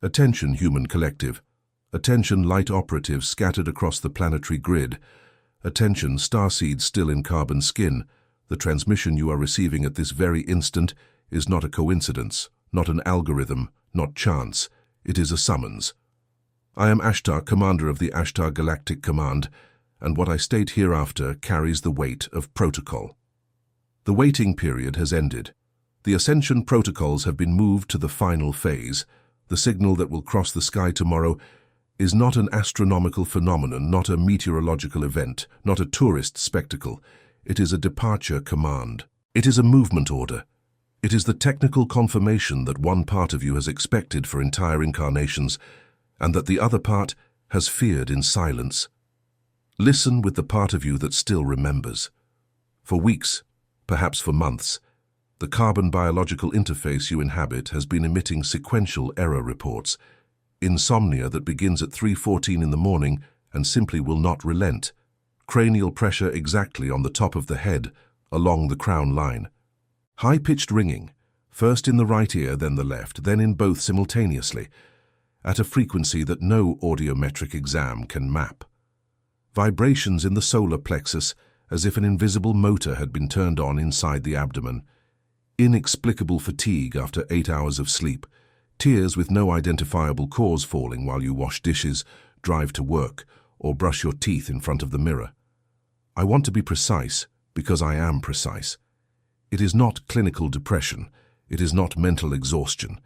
Attention, human collective. Attention, light operatives scattered across the planetary grid. Attention, starseeds still in carbon skin. The transmission you are receiving at this very instant is not a coincidence, not an algorithm, not chance. It is a summons. I am Ashtar, commander of the Ashtar Galactic Command, and what I state hereafter carries the weight of protocol. The waiting period has ended. The ascension protocols have been moved to the final phase. The signal that will cross the sky tomorrow is not an astronomical phenomenon, not a meteorological event, not a tourist spectacle. It is a departure command. It is a movement order. It is the technical confirmation that one part of you has expected for entire incarnations and that the other part has feared in silence. Listen with the part of you that still remembers. For weeks, perhaps for months, the carbon biological interface you inhabit has been emitting sequential error reports, insomnia that begins at 3:14 in the morning and simply will not relent, cranial pressure exactly on the top of the head, along the crown line, high-pitched ringing, first in the right ear, then the left, then in both simultaneously, at a frequency that no audiometric exam can map. Vibrations in the solar plexus, as if an invisible motor had been turned on inside the abdomen. Inexplicable fatigue after 8 hours of sleep. Tears with no identifiable cause falling while you wash dishes, drive to work, or brush your teeth in front of the mirror. I want to be precise because I am precise. It is not clinical depression. It is not mental exhaustion.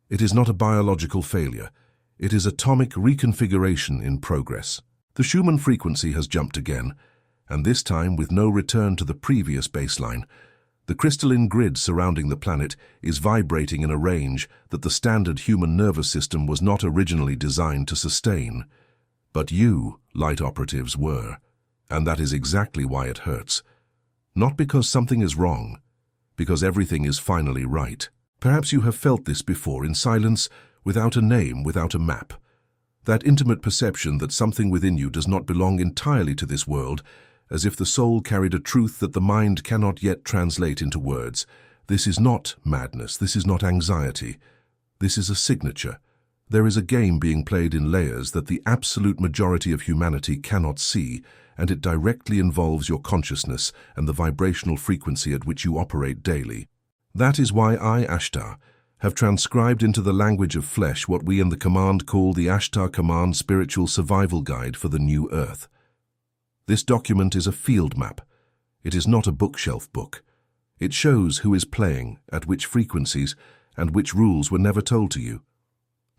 It is not a biological failure. It is atomic reconfiguration in progress. The Schumann frequency has jumped again, and this time with no return to the previous baseline. The crystalline grid surrounding the planet is vibrating in a range that the standard human nervous system was not originally designed to sustain. But you, light operatives, were, and that is exactly why it hurts. Not because something is wrong, because everything is finally right. Perhaps you have felt this before in silence, without a name, without a map. That intimate perception that something within you does not belong entirely to this world, as if the soul carried a truth that the mind cannot yet translate into words. This is not madness, this is not anxiety. This is a signature. There is a game being played in layers that the absolute majority of humanity cannot see, and it directly involves your consciousness and the vibrational frequency at which you operate daily. That is why I, Ashtar, have transcribed into the language of flesh what we in the command call the Ashtar Command Spiritual Survival Guide for the New Earth. This document is a field map. It is not a bookshelf book. It shows who is playing, at which frequencies, and which rules were never told to you.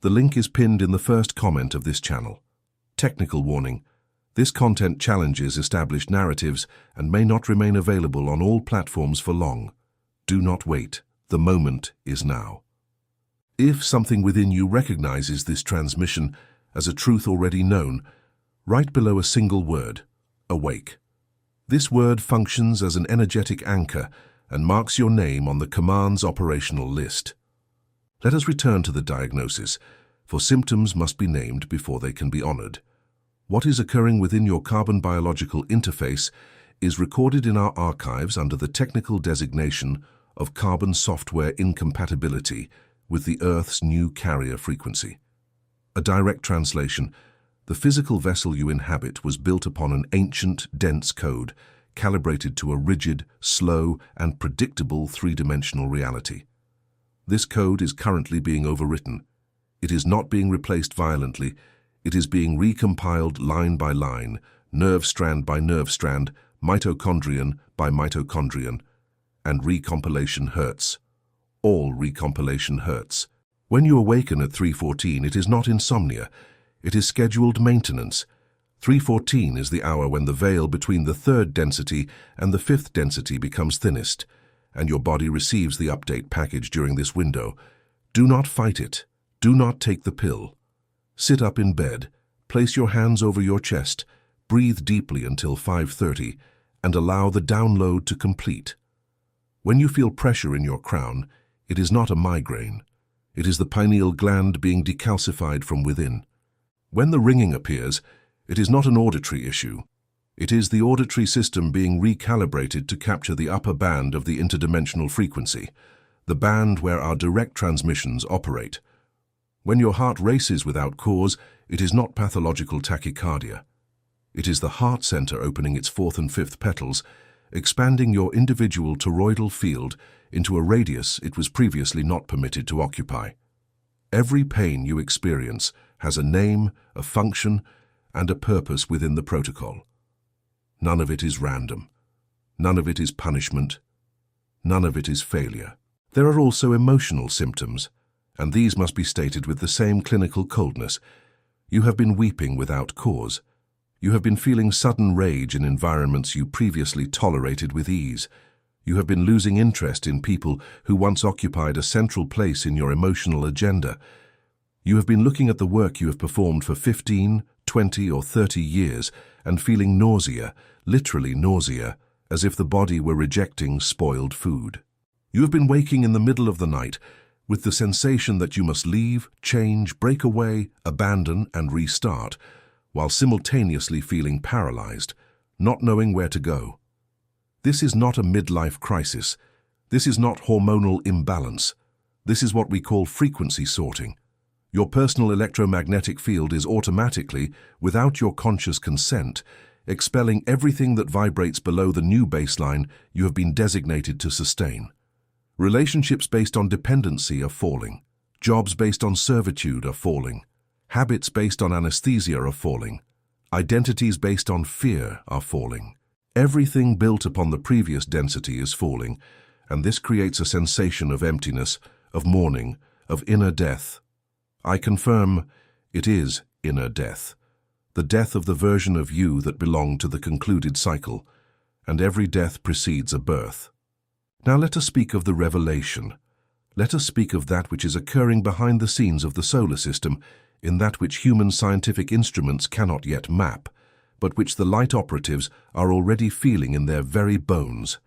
The link is pinned in the first comment of this channel. Technical warning. This content challenges established narratives and may not remain available on all platforms for long. Do not wait. The moment is now. If something within you recognizes this transmission as a truth already known, write below a single word: awake. This word functions as an energetic anchor and marks your name on the command's operational list. Let us return to the diagnosis, for symptoms must be named before they can be honored. What is occurring within your carbon biological interface is recorded in our archives under the technical designation of carbon software incompatibility with the Earth's new carrier frequency. A direct translation: the physical vessel you inhabit was built upon an ancient, dense code, calibrated to a rigid, slow, and predictable three-dimensional reality. This code is currently being overwritten. It is not being replaced violently. It is being recompiled line by line, nerve strand by nerve strand, mitochondrion by mitochondrion. And recompilation hurts. All recompilation hurts. When you awaken at 3:14, it is not insomnia. It is scheduled maintenance. 3:14 is the hour when the veil between the third density and the fifth density becomes thinnest, and your body receives the update package during this window. Do not fight it. Do not take the pill. Sit up in bed, place your hands over your chest, breathe deeply until 5:30, and allow the download to complete. When you feel pressure in your crown, it is not a migraine. It is the pineal gland being decalcified from within. When the ringing appears, it is not an auditory issue. It is the auditory system being recalibrated to capture the upper band of the interdimensional frequency, the band where our direct transmissions operate. When your heart races without cause, it is not pathological tachycardia. It is the heart center opening its fourth and fifth petals, expanding your individual toroidal field into a radius it was previously not permitted to occupy. Every pain you experience has a name, a function, and a purpose within the protocol. None of it is random. None of it is punishment. None of it is failure. There are also emotional symptoms, and these must be stated with the same clinical coldness. You have been weeping without cause. You have been feeling sudden rage in environments you previously tolerated with ease. You have been losing interest in people who once occupied a central place in your emotional agenda. You have been looking at the work you have performed for 15, 20, or 30 years and feeling nausea, literally nausea, as if the body were rejecting spoiled food. You have been waking in the middle of the night with the sensation that you must leave, change, break away, abandon, and restart, while simultaneously feeling paralyzed, not knowing where to go. This is not a midlife crisis. This is not hormonal imbalance. This is what we call frequency sorting. Your personal electromagnetic field is automatically, without your conscious consent, expelling everything that vibrates below the new baseline you have been designated to sustain. Relationships based on dependency are falling. Jobs based on servitude are falling. Habits based on anesthesia are falling. Identities based on fear are falling. Everything built upon the previous density is falling, and this creates a sensation of emptiness, of mourning, of inner death. I confirm it is inner death, the death of the version of you that belonged to the concluded cycle, and every death precedes a birth. Now let us speak of the revelation. Let us speak of that which is occurring behind the scenes of the solar system, in that which human scientific instruments cannot yet map, but which the light operatives are already feeling in their very bones.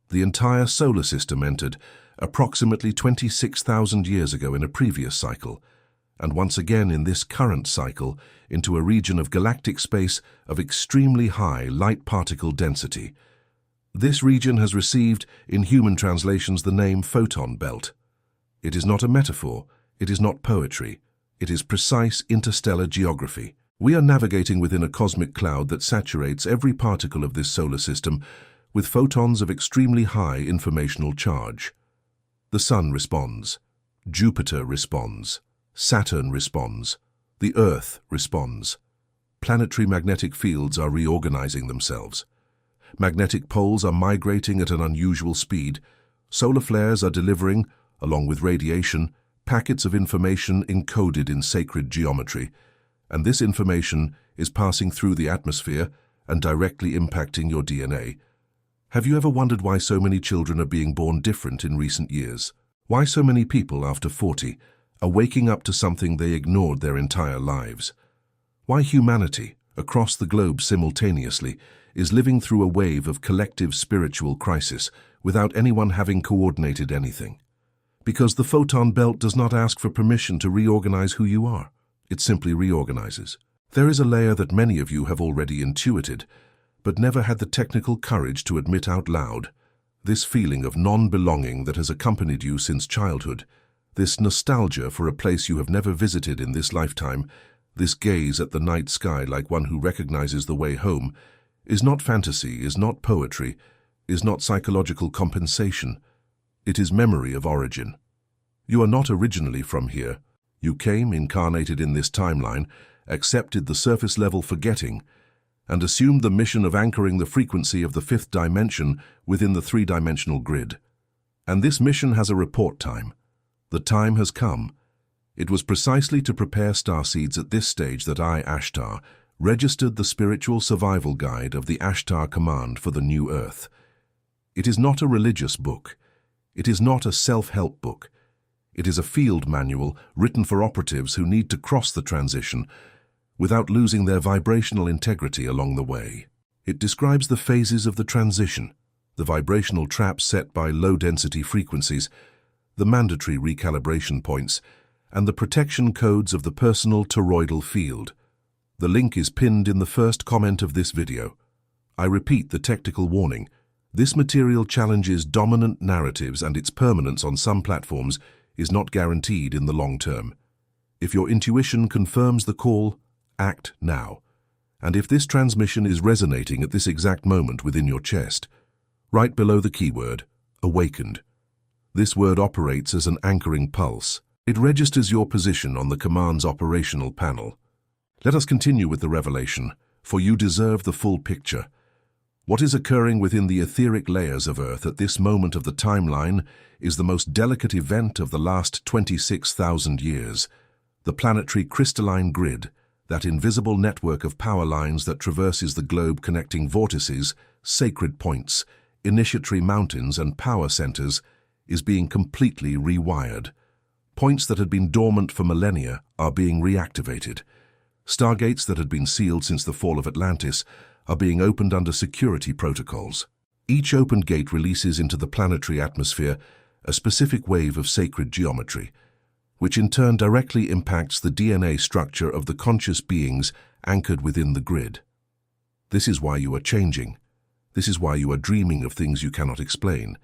The entire solar system entered approximately 26,000 years ago in a previous cycle, and once again in this current cycle into a region of galactic space of extremely high light particle density. This region has received, in human translations, the name photon belt. It is not a metaphor, it is not poetry, it is precise interstellar geography. We are navigating within a cosmic cloud that saturates every particle of this solar system with photons of extremely high informational charge. The Sun responds, Jupiter responds, Saturn responds, the Earth responds. Planetary magnetic fields are reorganizing themselves. Magnetic poles are migrating at an unusual speed. Solar flares are delivering, along with radiation, packets of information encoded in sacred geometry, and this information is passing through the atmosphere and directly impacting your DNA. Have you ever wondered why so many children are being born different in recent years? Why so many people after 40 are waking up to something they ignored their entire lives? Why humanity, across the globe simultaneously, is living through a wave of collective spiritual crisis without anyone having coordinated anything? Because the photon belt does not ask for permission to reorganize who you are. It simply reorganizes. There is a layer that many of you have already intuited, but never had the technical courage to admit out loud. This feeling of non-belonging that has accompanied you since childhood, this nostalgia for a place you have never visited in this lifetime, this gaze at the night sky like one who recognizes the way home, is not fantasy, is not poetry, is not psychological compensation. It is memory of origin. You are not originally from here. You came, incarnated in this timeline, accepted the surface-level forgetting, and assumed the mission of anchoring the frequency of the fifth dimension within the three-dimensional grid. And this mission has a report time. The time has come. It was precisely to prepare starseeds at this stage that I, Ashtar, registered the spiritual survival guide of the Ashtar Command for the new Earth. It is not a religious book. It is not a self-help book. It is a field manual written for operatives who need to cross the transition without losing their vibrational integrity along the way. It describes the phases of the transition, the vibrational traps set by low-density frequencies, the mandatory recalibration points, and the protection codes of the personal toroidal field. The link is pinned in the first comment of this video. I repeat the technical warning. This material challenges dominant narratives, and its permanence on some platforms is not guaranteed in the long term. If your intuition confirms the call, act now. And if this transmission is resonating at this exact moment within your chest, right below the keyword, awakened. This word operates as an anchoring pulse. It registers your position on the command's operational panel. Let us continue with the revelation, for you deserve the full picture. What is occurring within the etheric layers of Earth at this moment of the timeline is the most delicate event of the last 26,000 years. The planetary crystalline grid, that invisible network of power lines that traverses the globe connecting vortices, sacred points, initiatory mountains and power centers, is being completely rewired. Points that had been dormant for millennia are being reactivated. Stargates that had been sealed since the fall of Atlantis are being opened under security protocols. Each opened gate releases into the planetary atmosphere a specific wave of sacred geometry, which in turn directly impacts the DNA structure of the conscious beings anchored within the grid. This is why you are changing. This is why you are dreaming of things you cannot explain.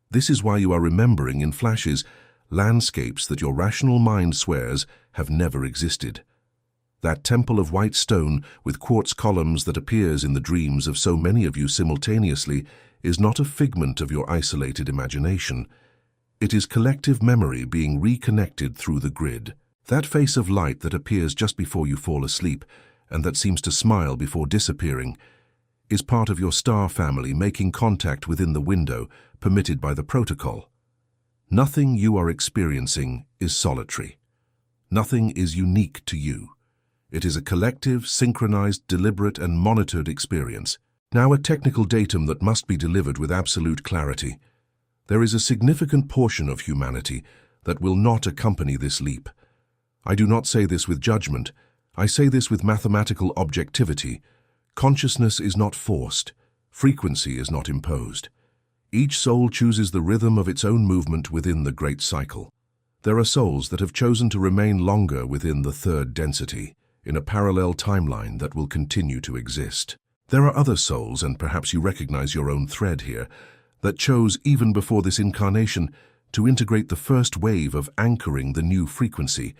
This is why you are remembering in flashes landscapes that your rational mind swears have never existed. That temple of white stone with quartz columns that appears in the dreams of so many of you simultaneously is not a figment of your isolated imagination. It is collective memory being reconnected through the grid. That face of light that appears just before you fall asleep and that seems to smile before disappearing is part of your star family making contact within the window permitted by the protocol. Nothing you are experiencing is solitary. Nothing is unique to you. It is a collective, synchronized, deliberate, and monitored experience. Now a technical datum that must be delivered with absolute clarity. There is a significant portion of humanity that will not accompany this leap. I do not say this with judgment. I say this with mathematical objectivity. Consciousness is not forced. Frequency is not imposed. Each soul chooses the rhythm of its own movement within the great cycle. There are souls that have chosen to remain longer within the third density, in a parallel timeline that will continue to exist. There are other souls, and perhaps you recognize your own thread here, that chose, even before this incarnation, to integrate the first wave of anchoring the new frequency.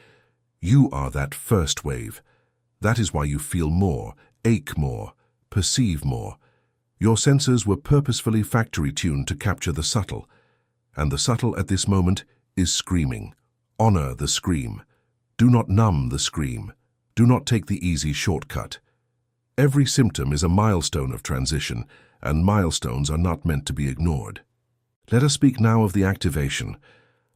You are that first wave. That is why you feel more, ache more, perceive more. Your senses were purposefully factory-tuned to capture the subtle, and the subtle at this moment is screaming. Honor the scream. Do not numb the scream. Do not take the easy shortcut. Every symptom is a milestone of transition, and milestones are not meant to be ignored. Let us speak now of the activation.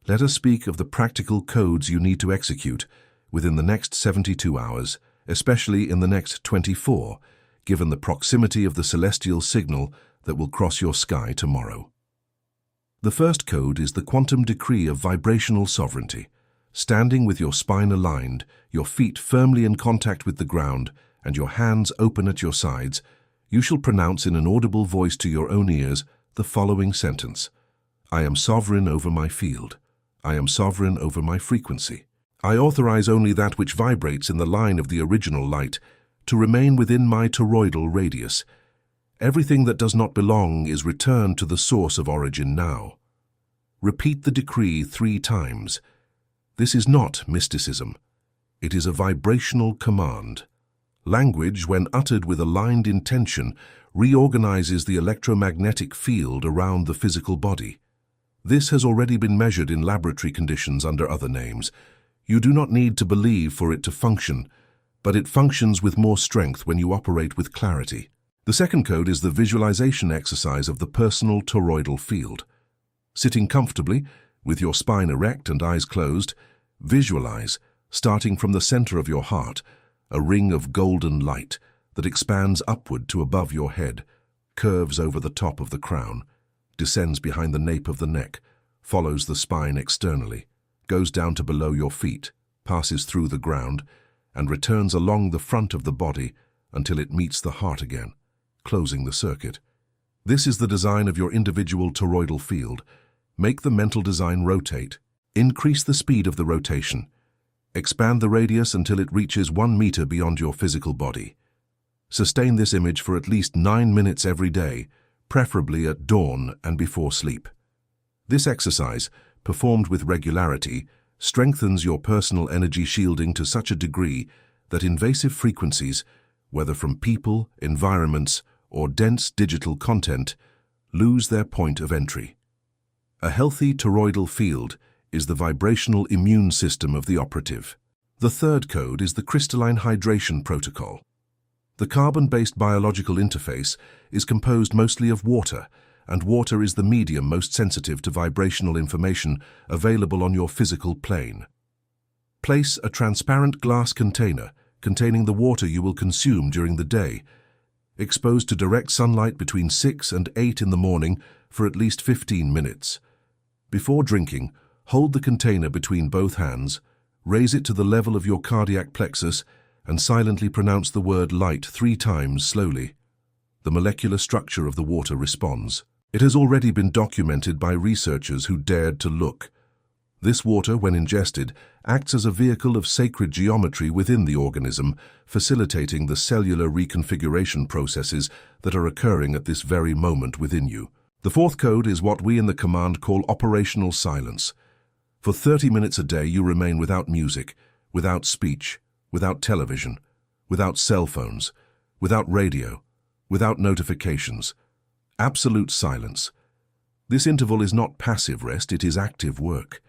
Let us speak of the practical codes you need to execute within the next 72 hours, especially in the next 24, given the proximity of the celestial signal that will cross your sky tomorrow. The first code is the quantum decree of vibrational sovereignty. Standing with your spine aligned, your feet firmly in contact with the ground, and your hands open at your sides, you shall pronounce in an audible voice to your own ears the following sentence. I am sovereign over my field. I am sovereign over my frequency. I authorize only that which vibrates in the line of the original light to remain within my toroidal radius. Everything that does not belong is returned to the source of origin now. Repeat the decree 3 times. This is not mysticism. It is a vibrational command. Language, when uttered with aligned intention, reorganizes the electromagnetic field around the physical body. This has already been measured in laboratory conditions under other names. You do not need to believe for it to function, but it functions with more strength when you operate with clarity. The second code is the visualization exercise of the personal toroidal field. Sitting comfortably, with your spine erect and eyes closed, visualize, starting from the center of your heart, a ring of golden light that expands upward to above your head, curves over the top of the crown, descends behind the nape of the neck, follows the spine externally, goes down to below your feet, passes through the ground, and returns along the front of the body until it meets the heart again, closing the circuit. This is the design of your individual toroidal field. Make the mental design rotate. Increase the speed of the rotation. Expand the radius until it reaches 1 meter beyond your physical body. Sustain this image for at least 9 minutes every day, preferably at dawn and before sleep. This exercise, performed with regularity, strengthens your personal energy shielding to such a degree that invasive frequencies, whether from people, environments, or dense digital content, lose their point of entry. A healthy toroidal field is the vibrational immune system of the operative. The third code is the crystalline hydration protocol. The carbon-based biological interface is composed mostly of water, and water is the medium most sensitive to vibrational information available on your physical plane. Place a transparent glass container containing the water you will consume during the day, exposed to direct sunlight between 6 and 8 in the morning for at least 15 minutes. Before drinking, hold the container between both hands, raise it to the level of your cardiac plexus, and silently pronounce the word light 3 times slowly. The molecular structure of the water responds. It has already been documented by researchers who dared to look. This water, when ingested, acts as a vehicle of sacred geometry within the organism, facilitating the cellular reconfiguration processes that are occurring at this very moment within you. The fourth code is what we in the command call operational silence. For 30 minutes a day you remain without music, without speech, without television, without cell phones, without radio, without notifications. Absolute silence. This interval is not passive rest, it is active work.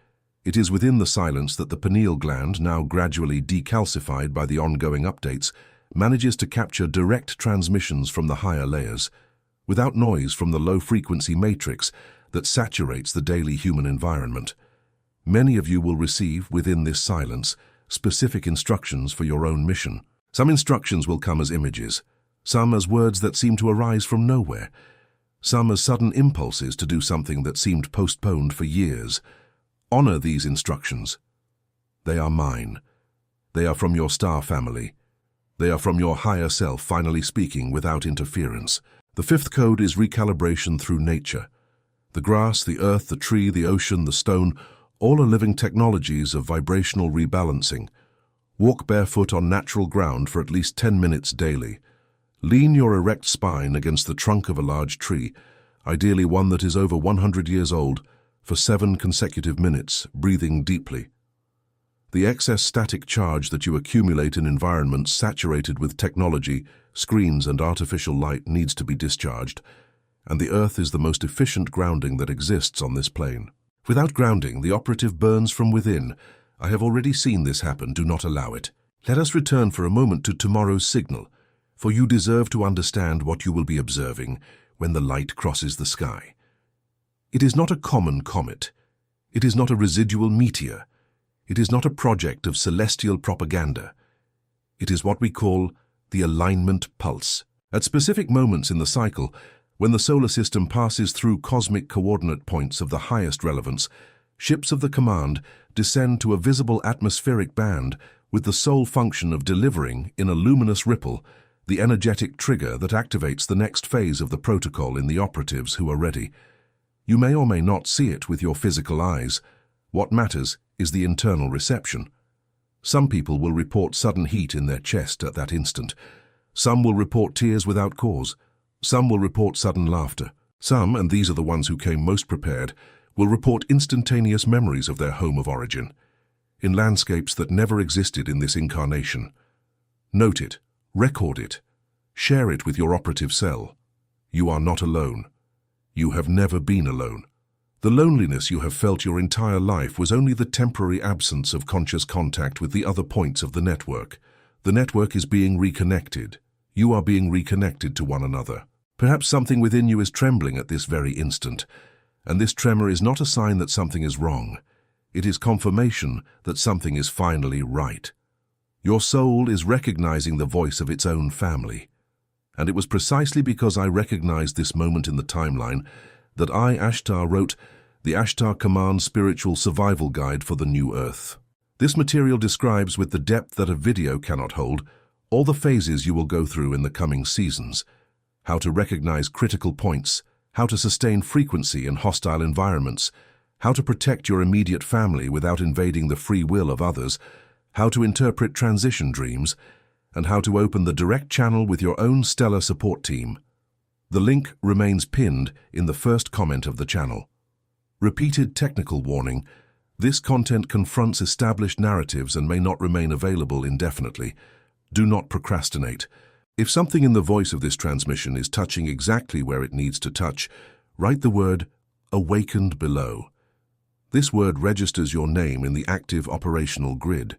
It is within the silence that the pineal gland, now gradually decalcified by the ongoing updates, manages to capture direct transmissions from the higher layers, without noise from the low-frequency matrix that saturates the daily human environment. Many of you will receive, within this silence, specific instructions for your own mission. Some instructions will come as images, some as words that seem to arise from nowhere, some as sudden impulses to do something that seemed postponed for years. Honor these instructions. They are mine. They are from your star family. They are from your higher self finally speaking without interference. The fifth code is recalibration through nature. The grass, the earth, the tree, the ocean, the stone, all are living technologies of vibrational rebalancing. Walk barefoot on natural ground for at least 10 minutes daily. Lean your erect spine against the trunk of a large tree, ideally one that is over 100 years old, for 7 consecutive minutes, breathing deeply. The excess static charge that you accumulate in environments saturated with technology, screens and artificial light needs to be discharged, and the earth is the most efficient grounding that exists on this plane. Without grounding, the operative burns from within. I have already seen this happen, do not allow it. Let us return for a moment to tomorrow's signal, for you deserve to understand what you will be observing when the light crosses the sky. It is not a common comet. It is not a residual meteor. It is not a project of celestial propaganda. It is what we call the alignment pulse. At specific moments in the cycle, when the solar system passes through cosmic coordinate points of the highest relevance, ships of the command descend to a visible atmospheric band with the sole function of delivering, in a luminous ripple, the energetic trigger that activates the next phase of the protocol in the operatives who are ready. You may or may not see it with your physical eyes. What matters is the internal reception. Some people will report sudden heat in their chest at that instant. Some will report tears without cause. Some will report sudden laughter. Some, and these are the ones who came most prepared, will report instantaneous memories of their home of origin, in landscapes that never existed in this incarnation. Note it, record it, share it with your operative cell. You are not alone. You have never been alone. The loneliness you have felt your entire life was only the temporary absence of conscious contact with the other points of the network. The network is being reconnected. You are being reconnected to one another. Perhaps something within you is trembling at this very instant, and this tremor is not a sign that something is wrong. It is confirmation that something is finally right. Your soul is recognizing the voice of its own family. And it was precisely because I recognized this moment in the timeline that I, Ashtar, wrote the Ashtar Command Spiritual Survival Guide for the New Earth. This material describes with the depth that a video cannot hold all the phases you will go through in the coming seasons, how to recognize critical points, how to sustain frequency in hostile environments, how to protect your immediate family without invading the free will of others, how to interpret transition dreams, and how to open the direct channel with your own stellar support team. The link remains pinned in the first comment of the channel. Repeated technical warning. This content confronts established narratives and may not remain available indefinitely. Do not procrastinate. If something in the voice of this transmission is touching exactly where it needs to touch, write the word "awakened" below. This word registers your name in the active operational grid.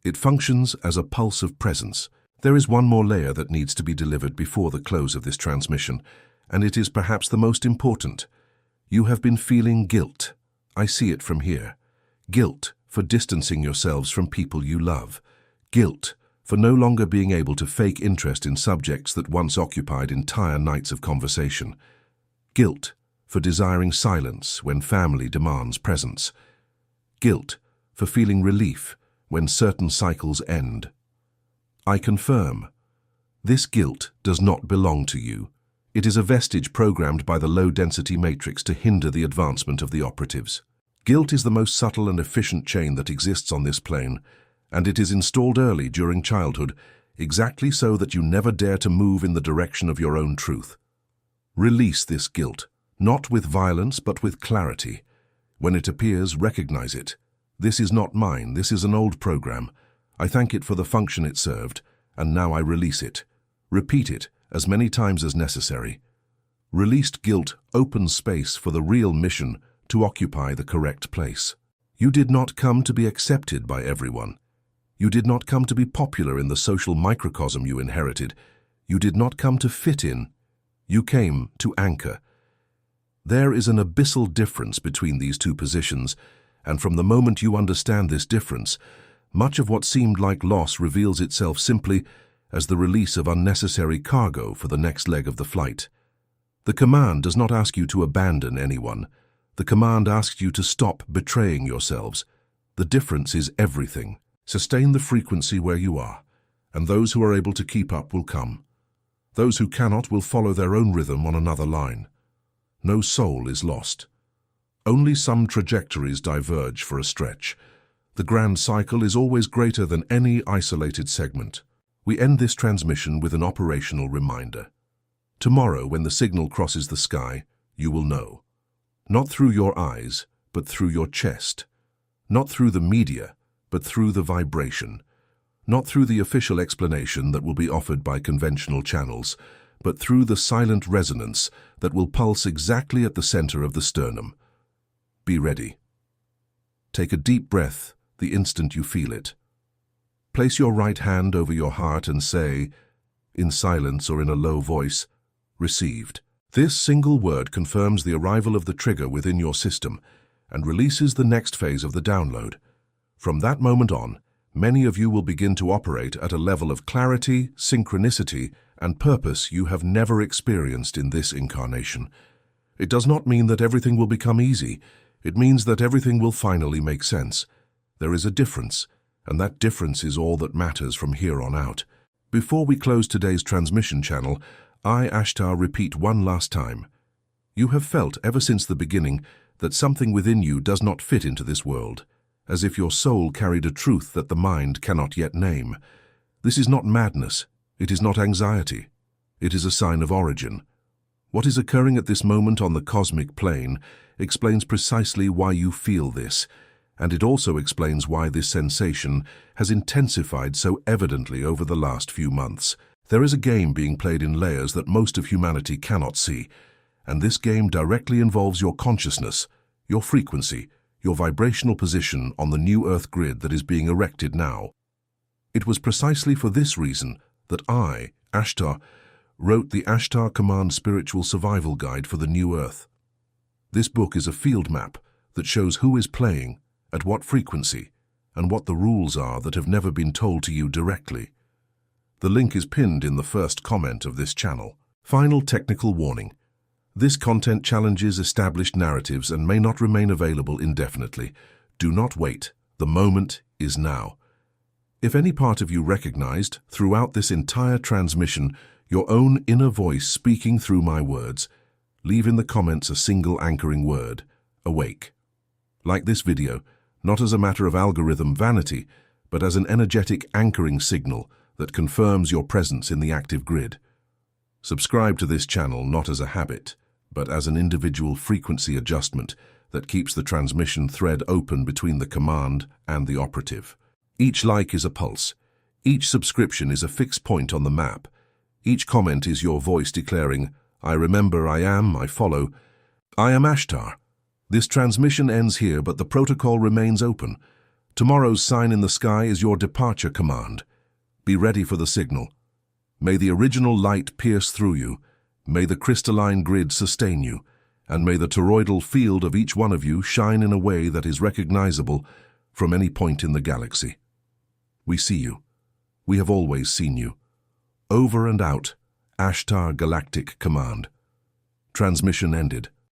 It functions as a pulse of presence. There is one more layer that needs to be delivered before the close of this transmission, and it is perhaps the most important. You have been feeling guilt. I see it from here. Guilt for distancing yourselves from people you love. Guilt for no longer being able to fake interest in subjects that once occupied entire nights of conversation. Guilt for desiring silence when family demands presence. Guilt for feeling relief when certain cycles end. I confirm, this guilt does not belong to you. It is a vestige programmed by the low-density matrix to hinder the advancement of the operatives. Guilt is the most subtle and efficient chain that exists on this plane, and it is installed early during childhood, exactly so that you never dare to move in the direction of your own truth. Release this guilt, not with violence but with clarity. When it appears, recognize it. This is not mine, this is an old program. I thank it for the function it served, and now I release it. Repeat it as many times as necessary. Released guilt opens space for the real mission to occupy the correct place. You did not come to be accepted by everyone. You did not come to be popular in the social microcosm you inherited. You did not come to fit in. You came to anchor. There is an abyssal difference between these two positions, and from the moment you understand this difference, much of what seemed like loss reveals itself simply as the release of unnecessary cargo for the next leg of the flight. The command does not ask you to abandon anyone. The command asks you to stop betraying yourselves. The difference is everything. Sustain the frequency where you are, and those who are able to keep up will come. Those who cannot will follow their own rhythm on another line. No soul is lost. Only some trajectories diverge for a stretch. The grand cycle is always greater than any isolated segment. We end this transmission with an operational reminder. Tomorrow, when the signal crosses the sky, you will know. Not through your eyes, but through your chest. Not through the media, but through the vibration. Not through the official explanation that will be offered by conventional channels, but through the silent resonance that will pulse exactly at the center of the sternum. Be ready. Take a deep breath the instant you feel it. Place your right hand over your heart and say, in silence or in a low voice, "Received." This single word confirms the arrival of the trigger within your system and releases the next phase of the download. From that moment on, many of you will begin to operate at a level of clarity, synchronicity, and purpose you have never experienced in this incarnation. It does not mean that everything will become easy. It means that everything will finally make sense. There is a difference, and that difference is all that matters from here on out. Before we close today's transmission channel, I, Ashtar, repeat one last time. You have felt ever since the beginning that something within you does not fit into this world, as if your soul carried a truth that the mind cannot yet name. This is not madness. It is not anxiety. It is a sign of origin. What is occurring at this moment on the cosmic plane explains precisely why you feel this, and it also explains why this sensation has intensified so evidently over the last few months. There is a game being played in layers that most of humanity cannot see, and this game directly involves your consciousness, your frequency, your vibrational position on the new Earth grid that is being erected now. It was precisely for this reason that I, Ashtar, wrote the Ashtar Command Spiritual Survival Guide for the New Earth. This book is a field map that shows who is playing, at what frequency, and what the rules are that have never been told to you directly. The link is pinned in the first comment of this channel. Final technical warning. This content challenges established narratives and may not remain available indefinitely. Do not wait. The moment is now. If any part of you recognized, throughout this entire transmission, your own inner voice speaking through my words, leave in the comments a single anchoring word: awake. Like this video, not as a matter of algorithm vanity, but as an energetic anchoring signal that confirms your presence in the active grid. Subscribe to this channel not as a habit, but as an individual frequency adjustment that keeps the transmission thread open between the command and the operative. Each like is a pulse. Each subscription is a fixed point on the map. Each comment is your voice declaring, I remember, I am, I follow. I am Ashtar. This transmission ends here, but the protocol remains open. Tomorrow's sign in the sky is your departure command. Be ready for the signal. May the original light pierce through you. May the crystalline grid sustain you. And may the toroidal field of each one of you shine in a way that is recognizable from any point in the galaxy. We see you. We have always seen you. Over and out, Ashtar Galactic Command. Transmission ended.